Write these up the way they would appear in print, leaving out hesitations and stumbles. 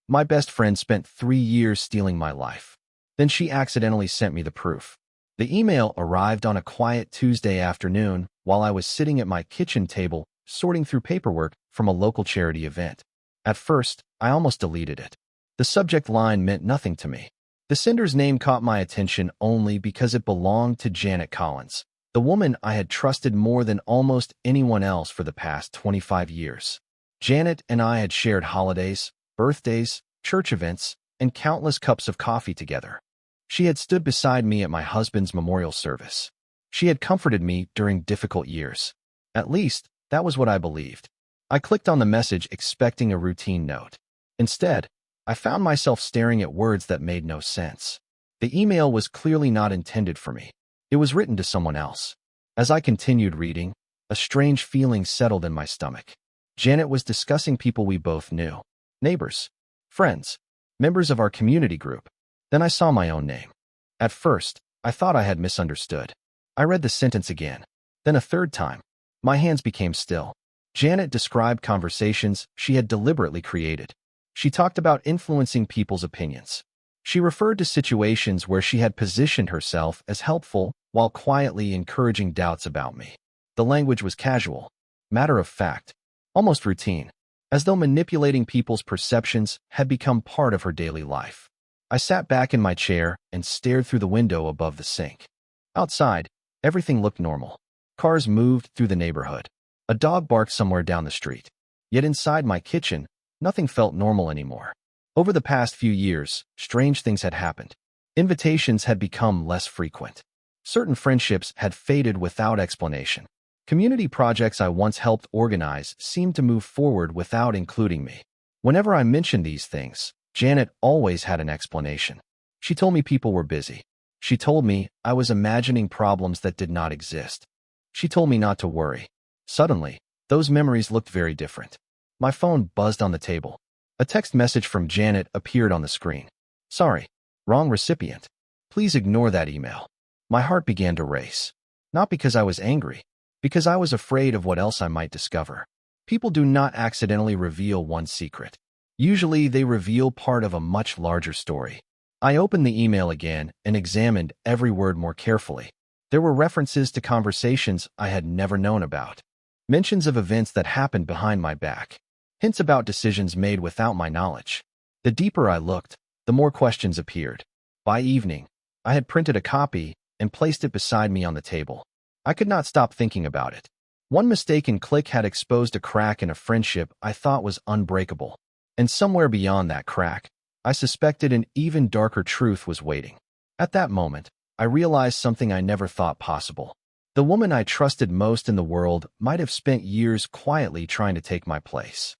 My best friend spent 3 years stealing my life. Then she accidentally sent me the proof. The email arrived on a quiet Tuesday afternoon while I was sitting at my kitchen table sorting through paperwork from a local charity event. At first, I almost deleted it. The subject line meant nothing to me. The sender's name caught my attention only because it belonged to Janet Collins, the woman I had trusted more than almost anyone else for the past 25 years. Janet and I had shared holidays, birthdays, church events, and countless cups of coffee together. She had stood beside me at my husband's memorial service. She had comforted me during difficult years. At least, that was what I believed. I clicked on the message expecting a routine note. Instead, I found myself staring at words that made no sense. The email was clearly not intended for me. It was written to someone else. As I continued reading, a strange feeling settled in my stomach. Janet was discussing people we both knew. Neighbors, friends, members of our community group. Then I saw my own name. At first, I thought I had misunderstood. I read the sentence again. Then a third time. My hands became still. Janet described conversations she had deliberately created. She talked about influencing people's opinions. She referred to situations where she had positioned herself as helpful while quietly encouraging doubts about me. The language was casual, matter of fact, almost routine, as though manipulating people's perceptions had become part of her daily life. I sat back in my chair and stared through the window above the sink. Outside, everything looked normal. Cars moved through the neighborhood. A dog barked somewhere down the street. Yet inside my kitchen, nothing felt normal anymore. Over the past few years, strange things had happened. Invitations had become less frequent. Certain friendships had faded without explanation. Community projects I once helped organize seemed to move forward without including me. Whenever I mentioned these things, Janet always had an explanation. She told me people were busy. She told me I was imagining problems that did not exist. She told me not to worry. Suddenly, those memories looked very different. My phone buzzed on the table. A text message from Janet appeared on the screen. Sorry, wrong recipient. Please ignore that email. My heart began to race. Not because I was angry, because I was afraid of what else I might discover. People do not accidentally reveal one secret. Usually, they reveal part of a much larger story. I opened the email again and examined every word more carefully. There were references to conversations I had never known about. Mentions of events that happened behind my back. Hints about decisions made without my knowledge. The deeper I looked, the more questions appeared. By evening, I had printed a copy and placed it beside me on the table. I could not stop thinking about it. One mistaken click had exposed a crack in a friendship I thought was unbreakable. And somewhere beyond that crack, I suspected an even darker truth was waiting. At that moment, I realized something I never thought possible. The woman I trusted most in the world might have spent years quietly trying to take my place.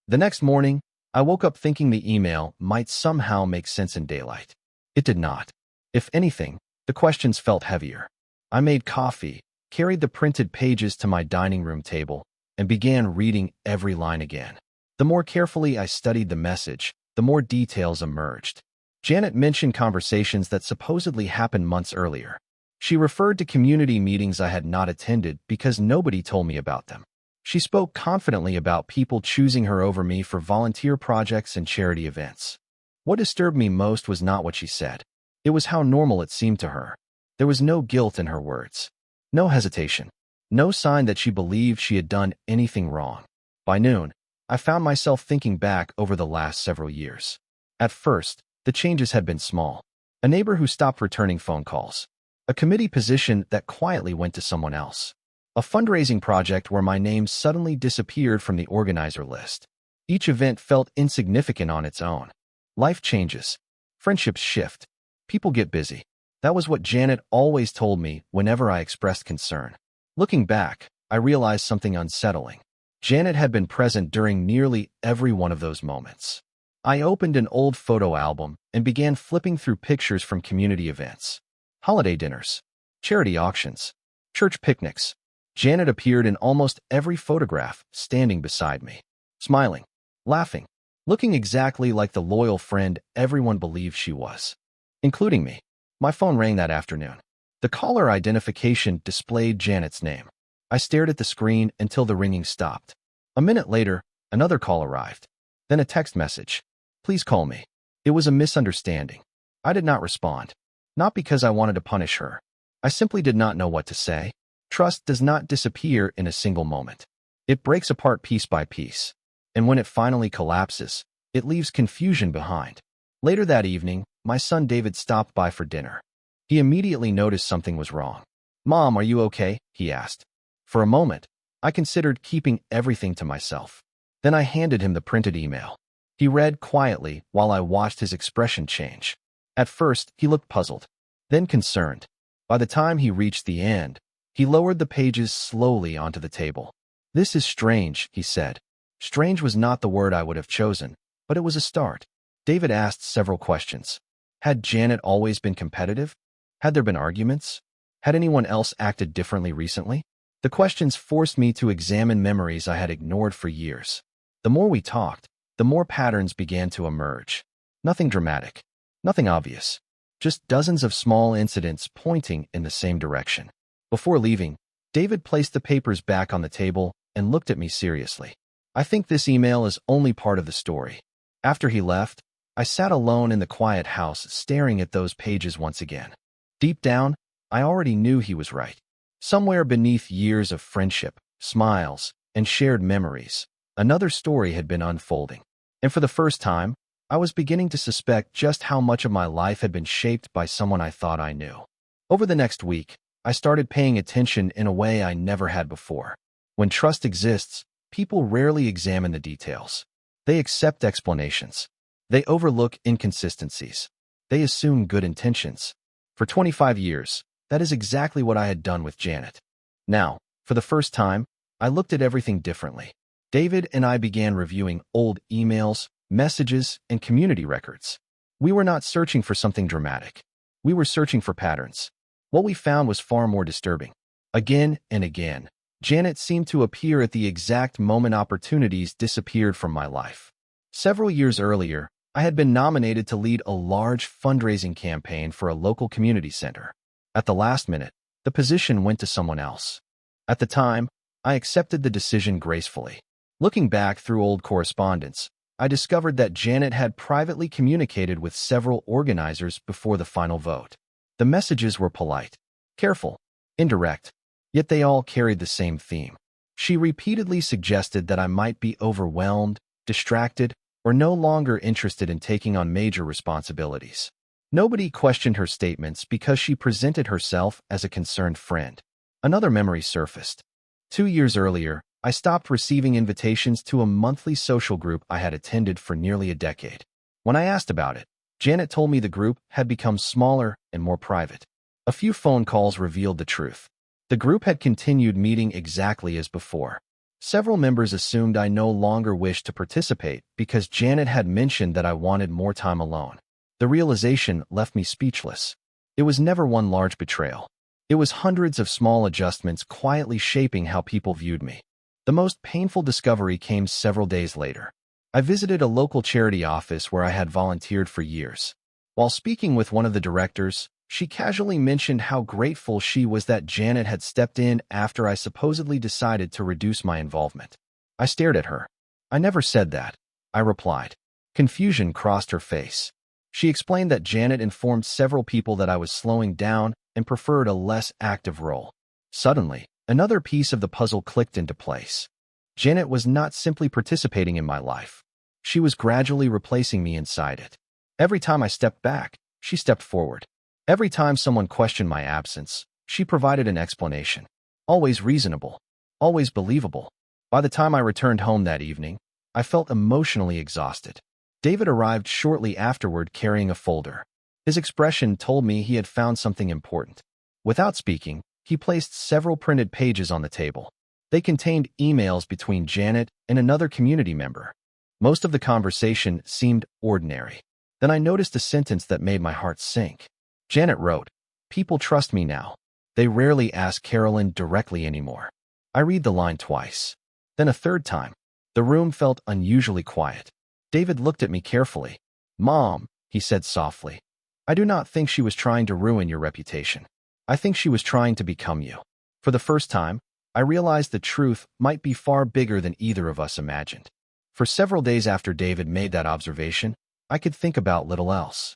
The next morning, I woke up thinking the email might somehow make sense in daylight. It did not. If anything, the questions felt heavier. I made coffee, carried the printed pages to my dining room table, and began reading every line again. The more carefully I studied the message, the more details emerged. Janet mentioned conversations that supposedly happened months earlier. She referred to community meetings I had not attended because nobody told me about them. She spoke confidently about people choosing her over me for volunteer projects and charity events. What disturbed me most was not what she said. It was how normal it seemed to her. There was no guilt in her words. No hesitation. No sign that she believed she had done anything wrong. By noon, I found myself thinking back over the last several years. At first, the changes had been small. A neighbor who stopped returning phone calls. A committee position that quietly went to someone else. A fundraising project where my name suddenly disappeared from the organizer list. Each event felt insignificant on its own. Life changes. Friendships shift. People get busy. That was what Janet always told me whenever I expressed concern. Looking back, I realized something unsettling. Janet had been present during nearly every one of those moments. I opened an old photo album and began flipping through pictures from community events. Holiday dinners, charity auctions, church picnics. Janet appeared in almost every photograph, standing beside me, smiling, laughing, looking exactly like the loyal friend everyone believed she was, including me. My phone rang that afternoon. The caller identification displayed Janet's name. I stared at the screen until the ringing stopped. A minute later, another call arrived. Then a text message. Please call me. It was a misunderstanding. I did not respond. Not because I wanted to punish her. I simply did not know what to say. Trust does not disappear in a single moment. It breaks apart piece by piece. And when it finally collapses, it leaves confusion behind. Later that evening, my son David stopped by for dinner. He immediately noticed something was wrong. "Mom, are you okay?" he asked. For a moment, I considered keeping everything to myself. Then I handed him the printed email. He read quietly while I watched his expression change. At first, he looked puzzled, then concerned. By the time he reached the end, he lowered the pages slowly onto the table. "This is strange," he said. Strange was not the word I would have chosen, but it was a start. David asked several questions. Had Janet always been competitive? Had there been arguments? Had anyone else acted differently recently? The questions forced me to examine memories I had ignored for years. The more we talked, the more patterns began to emerge. Nothing dramatic, nothing obvious, just dozens of small incidents pointing in the same direction. Before leaving, David placed the papers back on the table and looked at me seriously. "I think this email is only part of the story." After he left, I sat alone in the quiet house staring at those pages once again. Deep down, I already knew he was right. Somewhere beneath years of friendship, smiles, and shared memories, another story had been unfolding. And for the first time, I was beginning to suspect just how much of my life had been shaped by someone I thought I knew. Over the next week, I started paying attention in a way I never had before. When trust exists, people rarely examine the details. They accept explanations. They overlook inconsistencies. They assume good intentions. For 25 years, that is exactly what I had done with Janet. Now, for the first time, I looked at everything differently. David and I began reviewing old emails, messages, and community records. We were not searching for something dramatic. We were searching for patterns. What we found was far more disturbing. Again and again, Janet seemed to appear at the exact moment opportunities disappeared from my life. Several years earlier, I had been nominated to lead a large fundraising campaign for a local community center. At the last minute, the position went to someone else. At the time, I accepted the decision gracefully. Looking back through old correspondence, I discovered that Janet had privately communicated with several organizers before the final vote. The messages were polite, careful, indirect, yet they all carried the same theme. She repeatedly suggested that I might be overwhelmed, distracted, or no longer interested in taking on major responsibilities. Nobody questioned her statements because she presented herself as a concerned friend. Another memory surfaced. 2 years earlier, I stopped receiving invitations to a monthly social group I had attended for nearly a decade. When I asked about it, Janet told me the group had become smaller and more private. A few phone calls revealed the truth. The group had continued meeting exactly as before. Several members assumed I no longer wished to participate because Janet had mentioned that I wanted more time alone. The realization left me speechless. It was never one large betrayal. It was hundreds of small adjustments quietly shaping how people viewed me. The most painful discovery came several days later. I visited a local charity office where I had volunteered for years. While speaking with one of the directors, she casually mentioned how grateful she was that Janet had stepped in after I supposedly decided to reduce my involvement. I stared at her. "I never said that," I replied. Confusion crossed her face. She explained that Janet informed several people that I was slowing down and preferred a less active role. Suddenly, another piece of the puzzle clicked into place. Janet was not simply participating in my life. She was gradually replacing me inside it. Every time I stepped back, she stepped forward. Every time someone questioned my absence, she provided an explanation. Always reasonable, always believable. By the time I returned home that evening, I felt emotionally exhausted. David arrived shortly afterward carrying a folder. His expression told me he had found something important. Without speaking, he placed several printed pages on the table. They contained emails between Janet and another community member. Most of the conversation seemed ordinary. Then I noticed a sentence that made my heart sink. Janet wrote, "People trust me now. They rarely ask Carolyn directly anymore." I read the line twice. Then a third time. The room felt unusually quiet. David looked at me carefully. "Mom," he said softly, "I do not think she was trying to ruin your reputation. I think she was trying to become you." For the first time, I realized the truth might be far bigger than either of us imagined. For several days after David made that observation, I could think about little else.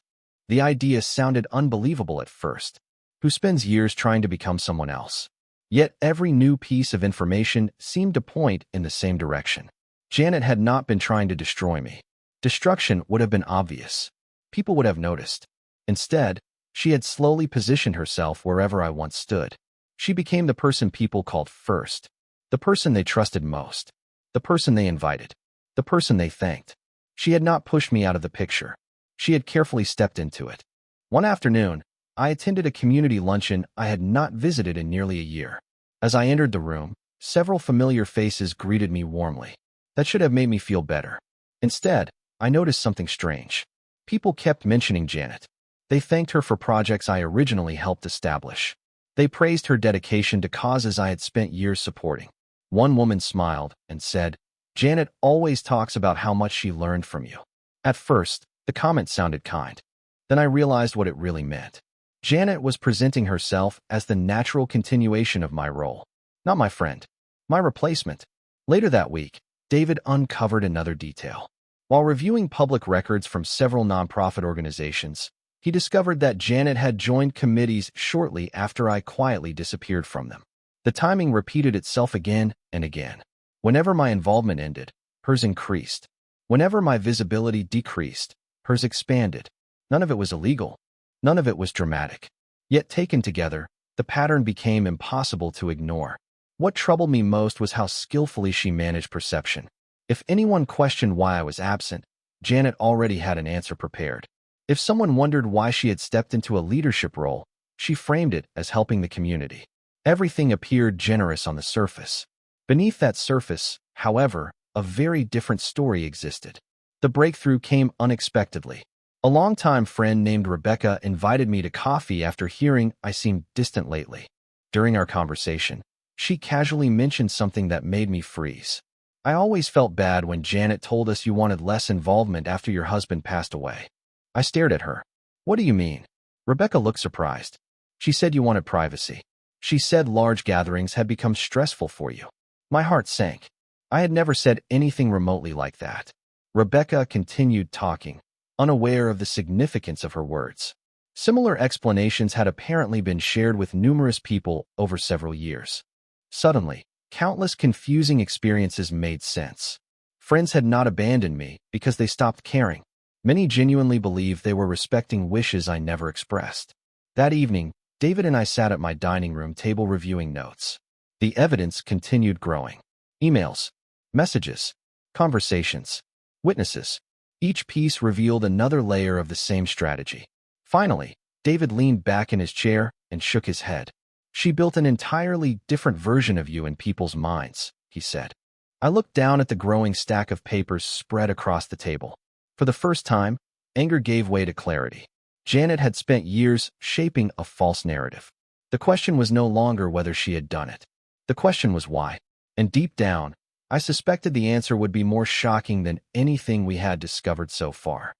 The idea sounded unbelievable at first. Who spends years trying to become someone else? Yet every new piece of information seemed to point in the same direction. Janet had not been trying to destroy me. Destruction would have been obvious. People would have noticed. Instead, she had slowly positioned herself wherever I once stood. She became the person people called first, the person they trusted most, the person they invited, the person they thanked. She had not pushed me out of the picture. She had carefully stepped into it. One afternoon, I attended a community luncheon I had not visited in nearly a year. As I entered the room, several familiar faces greeted me warmly. That should have made me feel better. Instead, I noticed something strange. People kept mentioning Janet. They thanked her for projects I originally helped establish. They praised her dedication to causes I had spent years supporting. One woman smiled and said, "Janet always talks about how much she learned from you." At first, the comment sounded kind. Then I realized what it really meant. Janet was presenting herself as the natural continuation of my role, not my friend, my replacement. Later that week, David uncovered another detail. While reviewing public records from several nonprofit organizations, he discovered that Janet had joined committees shortly after I quietly disappeared from them. The timing repeated itself again and again. Whenever my involvement ended, hers increased. Whenever my visibility decreased, hers expanded. None of it was illegal. None of it was dramatic. Yet taken together, the pattern became impossible to ignore. What troubled me most was how skillfully she managed perception. If anyone questioned why I was absent, Janet already had an answer prepared. If someone wondered why she had stepped into a leadership role, she framed it as helping the community. Everything appeared generous on the surface. Beneath that surface, however, a very different story existed. The breakthrough came unexpectedly. A longtime friend named Rebecca invited me to coffee after hearing I seemed distant lately. During our conversation, she casually mentioned something that made me freeze. "I always felt bad when Janet told us you wanted less involvement after your husband passed away." I stared at her. "What do you mean?" Rebecca looked surprised. "She said you wanted privacy. She said large gatherings had become stressful for you." My heart sank. I had never said anything remotely like that. Rebecca continued talking, unaware of the significance of her words. Similar explanations had apparently been shared with numerous people over several years. Suddenly, countless confusing experiences made sense. Friends had not abandoned me because they stopped caring. Many genuinely believed they were respecting wishes I never expressed. That evening, David and I sat at my dining room table reviewing notes. The evidence continued growing. Emails, messages, conversations, witnesses. Each piece revealed another layer of the same strategy. Finally, David leaned back in his chair and shook his head. "She built an entirely different version of you in people's minds," he said. I looked down at the growing stack of papers spread across the table. For the first time, anger gave way to clarity. Janet had spent years shaping a false narrative. The question was no longer whether she had done it. The question was why. And deep down, I suspected the answer would be more shocking than anything we had discovered so far.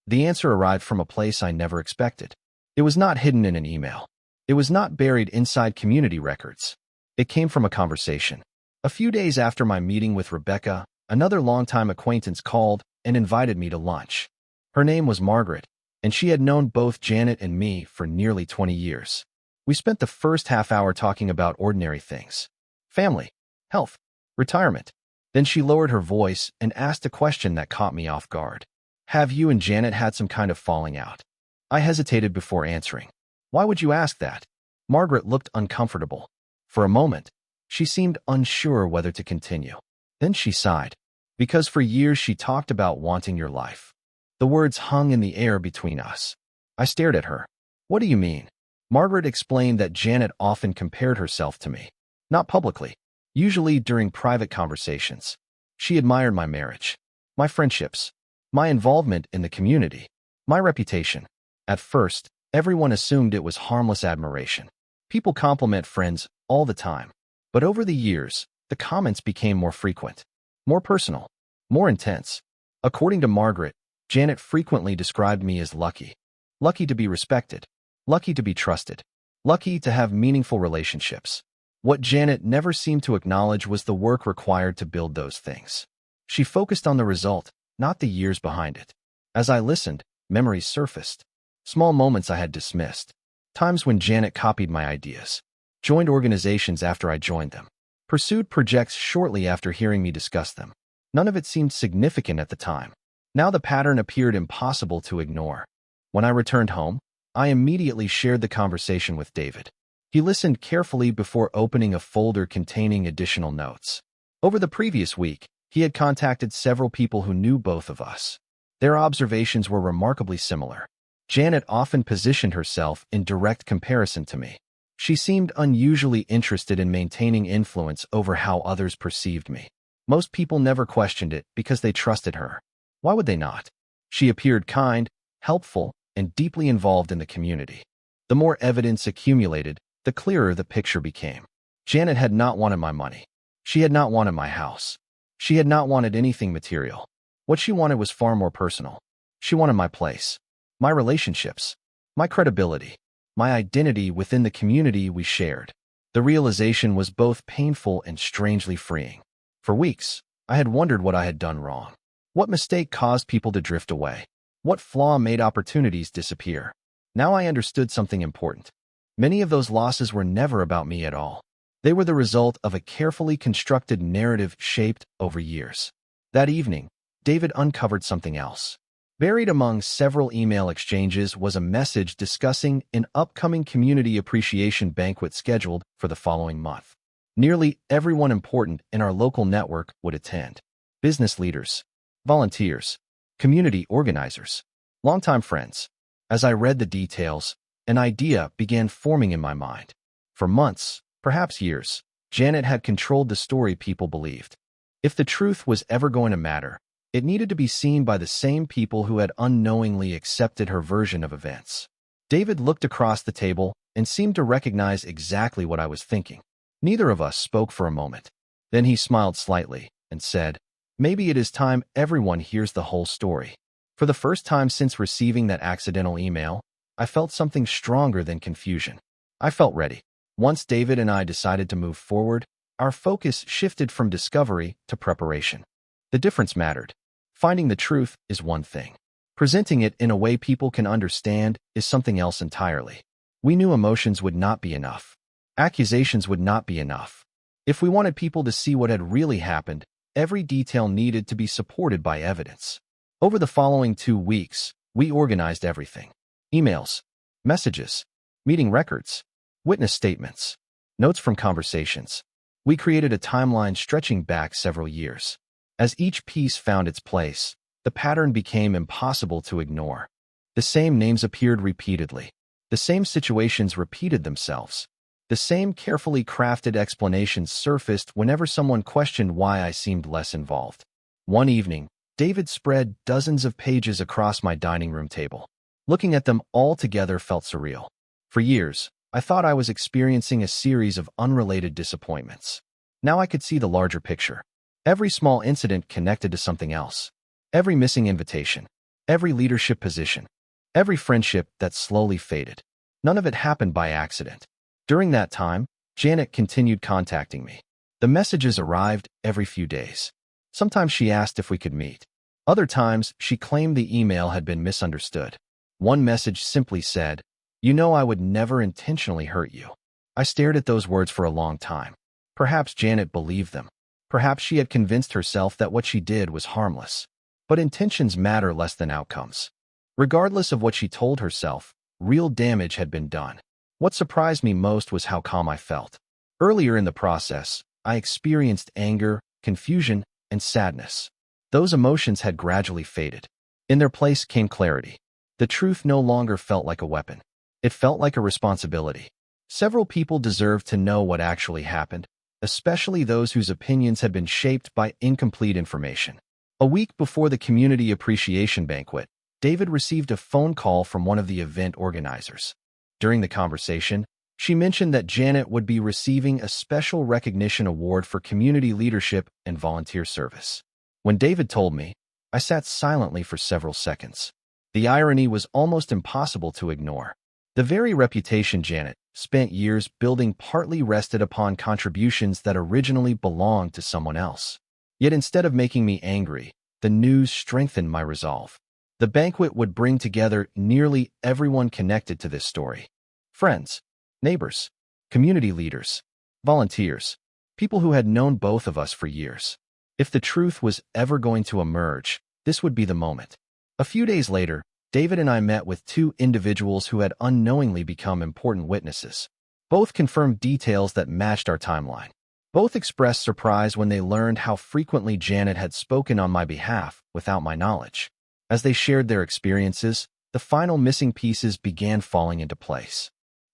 The answer arrived from a place I never expected. It was not hidden in an email. It was not buried inside community records. It came from a conversation. A few days after my meeting with Rebecca, another longtime acquaintance called and invited me to lunch. Her name was Margaret, and she had known both Janet and me for nearly 20 years. We spent the first half hour talking about ordinary things: family, health, retirement. Then she lowered her voice and asked a question that caught me off guard. "Have you and Janet had some kind of falling out?" I hesitated before answering. "Why would you ask that?" Margaret looked uncomfortable. For a moment, she seemed unsure whether to continue. Then she sighed. "Because for years she talked about wanting your life." The words hung in the air between us. I stared at her. "What do you mean?" Margaret explained that Janet often compared herself to me. Not publicly, usually during private conversations. She admired my marriage, my friendships, my involvement in the community, my reputation. At first, everyone assumed it was harmless admiration. People compliment friends all the time. But over the years, the comments became more frequent, more personal, more intense. According to Margaret, Janet frequently described me as lucky. Lucky to be respected. Lucky to be trusted. Lucky to have meaningful relationships. What Janet never seemed to acknowledge was the work required to build those things. She focused on the result, not the years behind it. As I listened, memories surfaced. Small moments I had dismissed. Times when Janet copied my ideas, joined organizations after I joined them, pursued projects shortly after hearing me discuss them. None of it seemed significant at the time. Now the pattern appeared impossible to ignore. When I returned home, I immediately shared the conversation with David. He listened carefully before opening a folder containing additional notes. Over the previous week, he had contacted several people who knew both of us. Their observations were remarkably similar. Janet often positioned herself in direct comparison to me. She seemed unusually interested in maintaining influence over how others perceived me. Most people never questioned it because they trusted her. Why would they not? She appeared kind, helpful, and deeply involved in the community. The more evidence accumulated, the clearer the picture became. Janet had not wanted my money. She had not wanted my house. She had not wanted anything material. What she wanted was far more personal. She wanted my place, my relationships, my credibility, my identity within the community we shared. The realization was both painful and strangely freeing. For weeks, I had wondered what I had done wrong. What mistake caused people to drift away? What flaw made opportunities disappear? Now I understood something important. Many of those losses were never about me at all. They were the result of a carefully constructed narrative shaped over years. That evening, David uncovered something else. Buried among several email exchanges was a message discussing an upcoming community appreciation banquet scheduled for the following month. Nearly everyone important in our local network would attend. Business leaders, volunteers, community organizers, longtime friends. As I read the details, an idea began forming in my mind. For months, perhaps years, Janet had controlled the story people believed. If the truth was ever going to matter, it needed to be seen by the same people who had unknowingly accepted her version of events. David looked across the table and seemed to recognize exactly what I was thinking. Neither of us spoke for a moment. Then he smiled slightly and said, "Maybe it is time everyone hears the whole story." For the first time since receiving that accidental email, I felt something stronger than confusion. I felt ready. Once David and I decided to move forward, our focus shifted from discovery to preparation. The difference mattered. Finding the truth is one thing. Presenting it in a way people can understand is something else entirely. We knew emotions would not be enough. Accusations would not be enough. If we wanted people to see what had really happened, every detail needed to be supported by evidence. Over the following 2 weeks, we organized everything. Emails, messages, meeting records, witness statements, notes from conversations. We created a timeline stretching back several years. As each piece found its place, the pattern became impossible to ignore. The same names appeared repeatedly. The same situations repeated themselves. The same carefully crafted explanations surfaced whenever someone questioned why I seemed less involved. One evening, David spread dozens of pages across my dining room table. Looking at them all together felt surreal. For years, I thought I was experiencing a series of unrelated disappointments. Now I could see the larger picture. Every small incident connected to something else. Every missing invitation. Every leadership position. Every friendship that slowly faded. None of it happened by accident. During that time, Janet continued contacting me. The messages arrived every few days. Sometimes she asked if we could meet. Other times, she claimed the email had been misunderstood. One message simply said, "You know I would never intentionally hurt you." I stared at those words for a long time. Perhaps Janet believed them. Perhaps she had convinced herself that what she did was harmless. But intentions matter less than outcomes. Regardless of what she told herself, real damage had been done. What surprised me most was how calm I felt. Earlier in the process, I experienced anger, confusion, and sadness. Those emotions had gradually faded. In their place came clarity. The truth no longer felt like a weapon. It felt like a responsibility. Several people deserved to know what actually happened, especially those whose opinions had been shaped by incomplete information. A week before the Community Appreciation Banquet, David received a phone call from one of the event organizers. During the conversation, she mentioned that Janet would be receiving a special recognition award for community leadership and volunteer service. When David told me, I sat silently for several seconds. The irony was almost impossible to ignore. The very reputation Janet spent years building partly rested upon contributions that originally belonged to someone else. Yet instead of making me angry, the news strengthened my resolve. The banquet would bring together nearly everyone connected to this story. Friends, neighbors, community leaders, volunteers, people who had known both of us for years. If the truth was ever going to emerge, this would be the moment. A few days later, David and I met with two individuals who had unknowingly become important witnesses. Both confirmed details that matched our timeline. Both expressed surprise when they learned how frequently Janet had spoken on my behalf without my knowledge. As they shared their experiences, the final missing pieces began falling into place.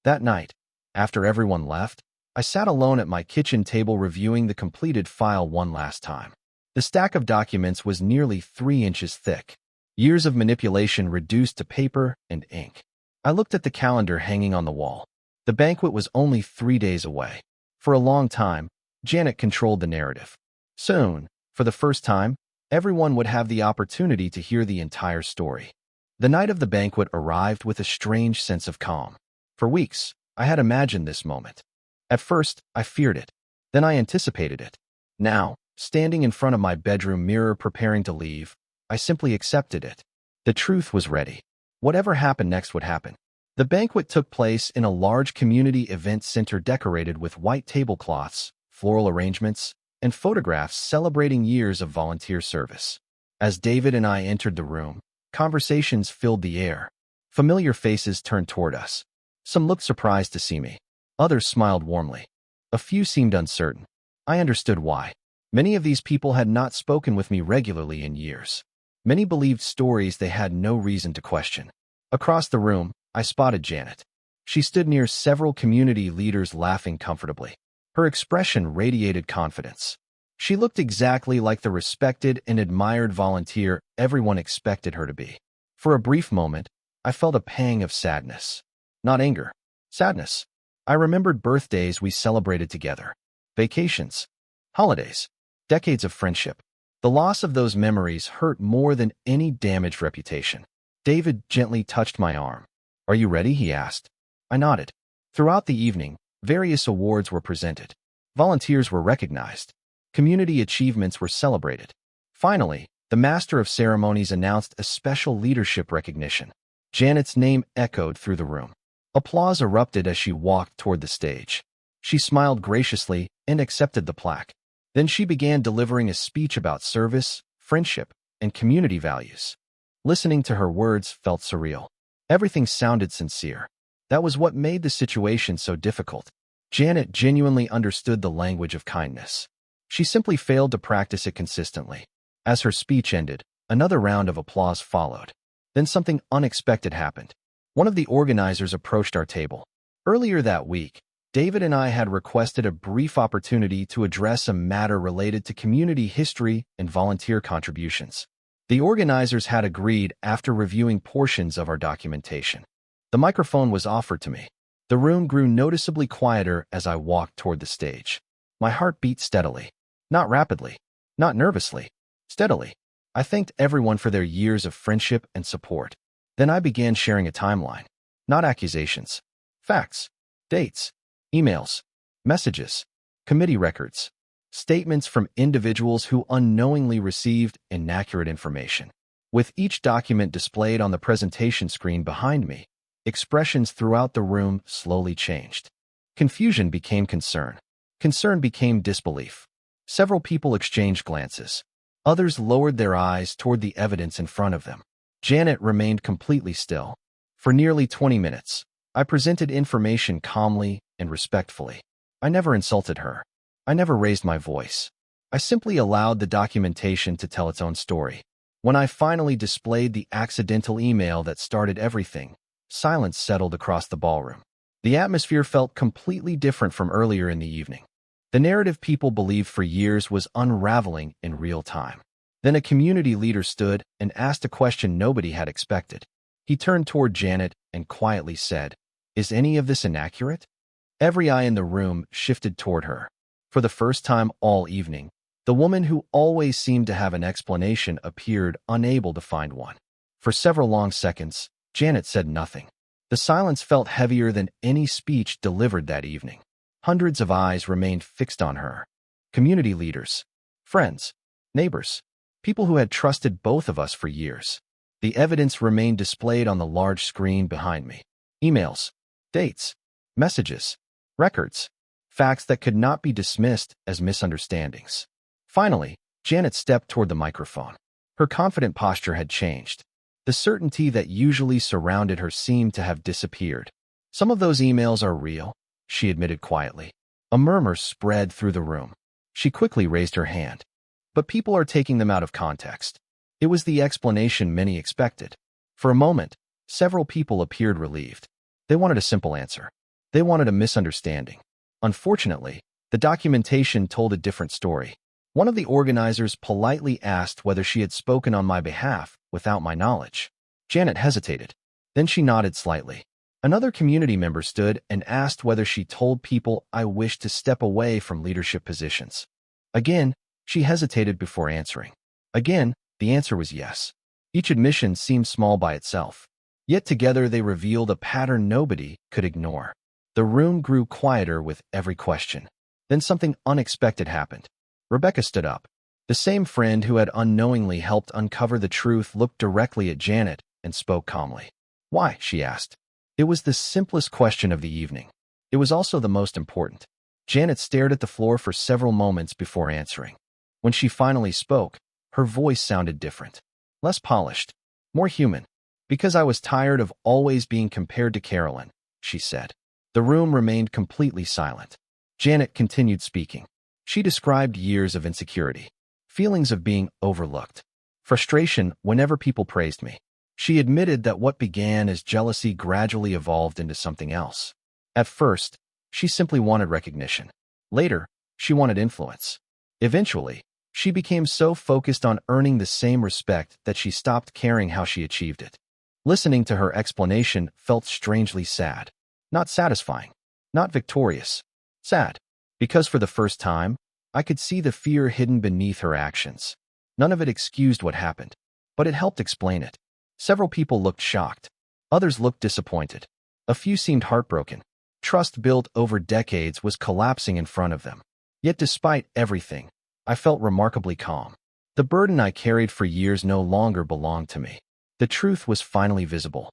That night, after everyone left, I sat alone at my kitchen table reviewing the completed file one last time. The stack of documents was nearly 3 inches thick. Years of manipulation reduced to paper and ink. I looked at the calendar hanging on the wall. The banquet was only 3 days away. For a long time, Janet controlled the narrative. Soon, for the first time, everyone would have the opportunity to hear the entire story. The night of the banquet arrived with a strange sense of calm. For weeks, I had imagined this moment. At first, I feared it. Then I anticipated it. Now, standing in front of my bedroom mirror preparing to leave, I simply accepted it. The truth was ready. Whatever happened next would happen. The banquet took place in a large community event center decorated with white tablecloths, floral arrangements, and photographs celebrating years of volunteer service. As David and I entered the room, conversations filled the air. Familiar faces turned toward us. Some looked surprised to see me. Others smiled warmly. A few seemed uncertain. I understood why. Many of these people had not spoken with me regularly in years. Many believed stories they had no reason to question. Across the room, I spotted Janet. She stood near several community leaders laughing comfortably. Her expression radiated confidence. She looked exactly like the respected and admired volunteer everyone expected her to be. For a brief moment, I felt a pang of sadness. Not anger, sadness. I remembered birthdays we celebrated together, vacations, holidays, decades of friendship. The loss of those memories hurt more than any damaged reputation. David gently touched my arm. "Are you ready?" he asked. I nodded. Throughout the evening, various awards were presented. Volunteers were recognized. Community achievements were celebrated. Finally, the Master of Ceremonies announced a special leadership recognition. Janet's name echoed through the room. Applause erupted as she walked toward the stage. She smiled graciously and accepted the plaque. Then she began delivering a speech about service, friendship, and community values. Listening to her words felt surreal. Everything sounded sincere. That was what made the situation so difficult. Janet genuinely understood the language of kindness. She simply failed to practice it consistently. As her speech ended, another round of applause followed. Then something unexpected happened. One of the organizers approached our table. Earlier that week, David and I had requested a brief opportunity to address a matter related to community history and volunteer contributions. The organizers had agreed after reviewing portions of our documentation. The microphone was offered to me. The room grew noticeably quieter as I walked toward the stage. My heart beat steadily. Not rapidly, not nervously, steadily. I thanked everyone for their years of friendship and support. Then I began sharing a timeline. Not accusations. Facts. Dates. Emails. Messages. Committee records. Statements from individuals who unknowingly received inaccurate information. With each document displayed on the presentation screen behind me, expressions throughout the room slowly changed. Confusion became concern. Concern became disbelief. Several people exchanged glances. Others lowered their eyes toward the evidence in front of them. Janet remained completely still. For nearly 20 minutes, I presented information calmly and respectfully. I never insulted her. I never raised my voice. I simply allowed the documentation to tell its own story. When I finally displayed the accidental email that started everything, silence settled across the ballroom. The atmosphere felt completely different from earlier in the evening. The narrative people believed for years was unraveling in real time. Then a community leader stood and asked a question nobody had expected. He turned toward Janet and quietly said, "Is any of this inaccurate?" Every eye in the room shifted toward her. For the first time all evening, the woman who always seemed to have an explanation appeared unable to find one. For several long seconds, Janet said nothing. The silence felt heavier than any speech delivered that evening. Hundreds of eyes remained fixed on her. Community leaders, friends, neighbors, people who had trusted both of us for years. The evidence remained displayed on the large screen behind me. Emails, dates, messages, records, facts that could not be dismissed as misunderstandings. Finally, Janet stepped toward the microphone. Her confident posture had changed. The certainty that usually surrounded her seemed to have disappeared. Some of those emails are real, she admitted quietly. A murmur spread through the room. She quickly raised her hand. But people are taking them out of context. It was the explanation many expected. For a moment, several people appeared relieved. They wanted a simple answer. They wanted a misunderstanding. Unfortunately, the documentation told a different story. One of the organizers politely asked whether she had spoken on my behalf without my knowledge. Janet hesitated. Then she nodded slightly. Another community member stood and asked whether she told people I wished to step away from leadership positions. Again, she hesitated before answering. Again, the answer was yes. Each admission seemed small by itself. Yet together they revealed a pattern nobody could ignore. The room grew quieter with every question. Then something unexpected happened. Rebecca stood up. The same friend who had unknowingly helped uncover the truth looked directly at Janet and spoke calmly. Why? She asked. It was the simplest question of the evening. It was also the most important. Janet stared at the floor for several moments before answering. When she finally spoke, her voice sounded different. Less polished. More human. Because I was tired of always being compared to Carolyn, she said. The room remained completely silent. Janet continued speaking. She described years of insecurity, feelings of being overlooked, frustration whenever people praised me. She admitted that what began as jealousy gradually evolved into something else. At first, she simply wanted recognition. Later, she wanted influence. Eventually, she became so focused on earning the same respect that she stopped caring how she achieved it. Listening to her explanation felt strangely sad. Not satisfying. Not victorious. Sad. Because for the first time, I could see the fear hidden beneath her actions. None of it excused what happened, but it helped explain it. Several people looked shocked. Others looked disappointed. A few seemed heartbroken. Trust built over decades was collapsing in front of them. Yet despite everything, I felt remarkably calm. The burden I carried for years no longer belonged to me. The truth was finally visible.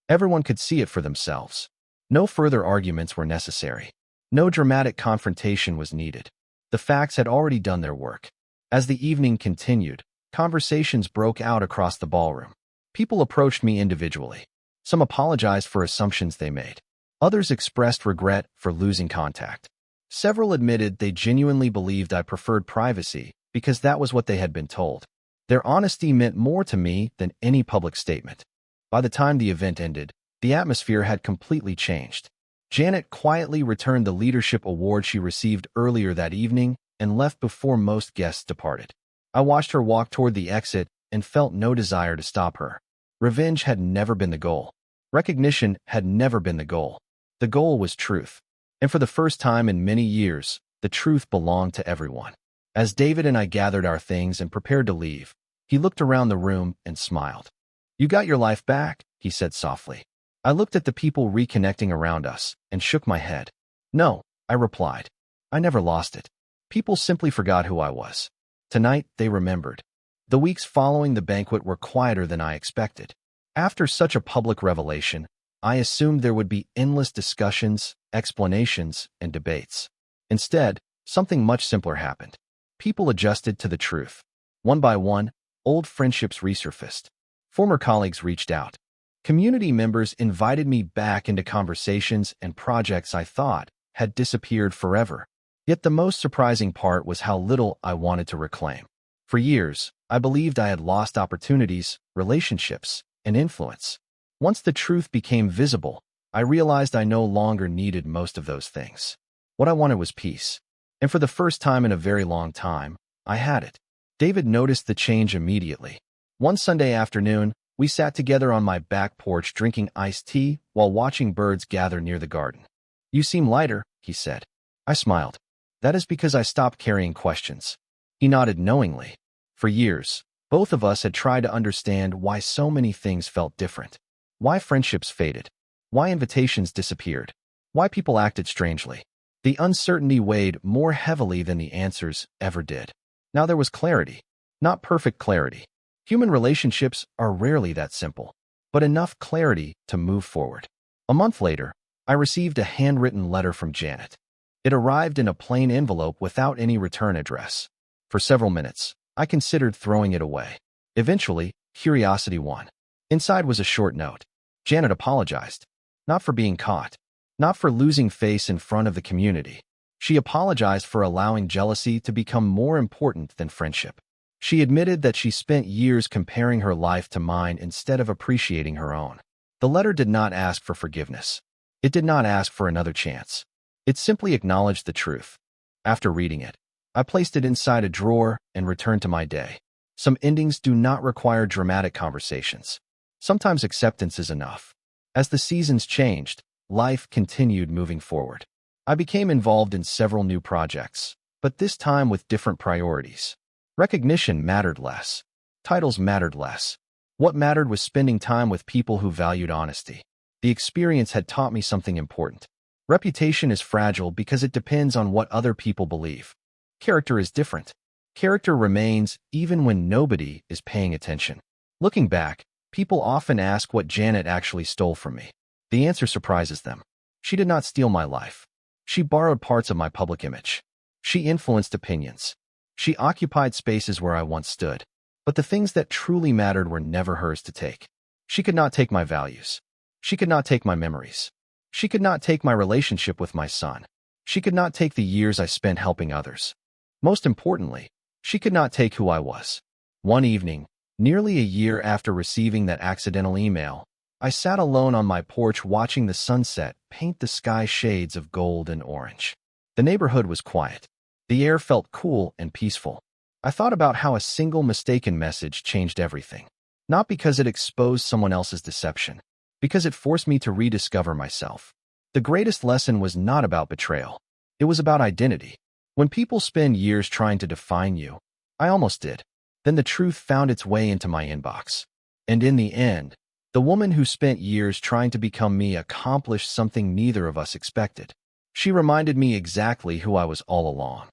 Everyone could see it for themselves. No further arguments were necessary. No dramatic confrontation was needed. The facts had already done their work. As the evening continued, conversations broke out across the ballroom. People approached me individually. Some apologized for assumptions they made. Others expressed regret for losing contact. Several admitted they genuinely believed I preferred privacy because that was what they had been told. Their honesty meant more to me than any public statement. By the time the event ended, the atmosphere had completely changed. Janet quietly returned the leadership award she received earlier that evening and left before most guests departed. I watched her walk toward the exit and felt no desire to stop her. Revenge had never been the goal. Recognition had never been the goal. The goal was truth. And for the first time in many years, the truth belonged to everyone. As David and I gathered our things and prepared to leave, he looked around the room and smiled. "You got your life back," he said softly. I looked at the people reconnecting around us and shook my head. "No," I replied. "I never lost it. People simply forgot who I was." Tonight, they remembered. The weeks following the banquet were quieter than I expected. After such a public revelation, I assumed there would be endless discussions, explanations, and debates. Instead, something much simpler happened. People adjusted to the truth. One by one, old friendships resurfaced. Former colleagues reached out. Community members invited me back into conversations and projects I thought had disappeared forever. Yet the most surprising part was how little I wanted to reclaim. For years, I believed I had lost opportunities, relationships, and influence. Once the truth became visible, I realized I no longer needed most of those things. What I wanted was peace. And for the first time in a very long time, I had it. David noticed the change immediately. One Sunday afternoon, we sat together on my back porch drinking iced tea while watching birds gather near the garden. "You seem lighter," he said. I smiled. "That is because I stopped carrying questions." He nodded knowingly. For years, both of us had tried to understand why so many things felt different. Why friendships faded. Why invitations disappeared. Why people acted strangely. The uncertainty weighed more heavily than the answers ever did. Now there was clarity. Not perfect clarity, Human relationships are rarely that simple, but enough clarity to move forward. A month later, I received a handwritten letter from Janet. It arrived in a plain envelope without any return address. For several minutes, I considered throwing it away. Eventually, curiosity won. Inside was a short note. Janet apologized. Not for being caught. Not for losing face in front of the community. She apologized for allowing jealousy to become more important than friendship. She admitted that she spent years comparing her life to mine instead of appreciating her own. The letter did not ask for forgiveness. It did not ask for another chance. It simply acknowledged the truth. After reading it, I placed it inside a drawer and returned to my day. Some endings do not require dramatic conversations. Sometimes acceptance is enough. As the seasons changed, life continued moving forward. I became involved in several new projects, but this time with different priorities. Recognition mattered less. Titles mattered less. What mattered was spending time with people who valued honesty. The experience had taught me something important. Reputation is fragile because it depends on what other people believe. Character is different. Character remains even when nobody is paying attention. Looking back, people often ask what Janet actually stole from me. The answer surprises them. She did not steal my life. She borrowed parts of my public image. She influenced opinions. She occupied spaces where I once stood. But the things that truly mattered were never hers to take. She could not take my values. She could not take my memories. She could not take my relationship with my son. She could not take the years I spent helping others. Most importantly, she could not take who I was. One evening, nearly a year after receiving that accidental email, I sat alone on my porch watching the sunset paint the sky shades of gold and orange. The neighborhood was quiet. The air felt cool and peaceful. I thought about how a single mistaken message changed everything. Not because it exposed someone else's deception, because it forced me to rediscover myself. The greatest lesson was not about betrayal. It was about identity. When people spend years trying to define you, I almost did. Then the truth found its way into my inbox. And in the end, the woman who spent years trying to become me accomplished something neither of us expected. She reminded me exactly who I was all along.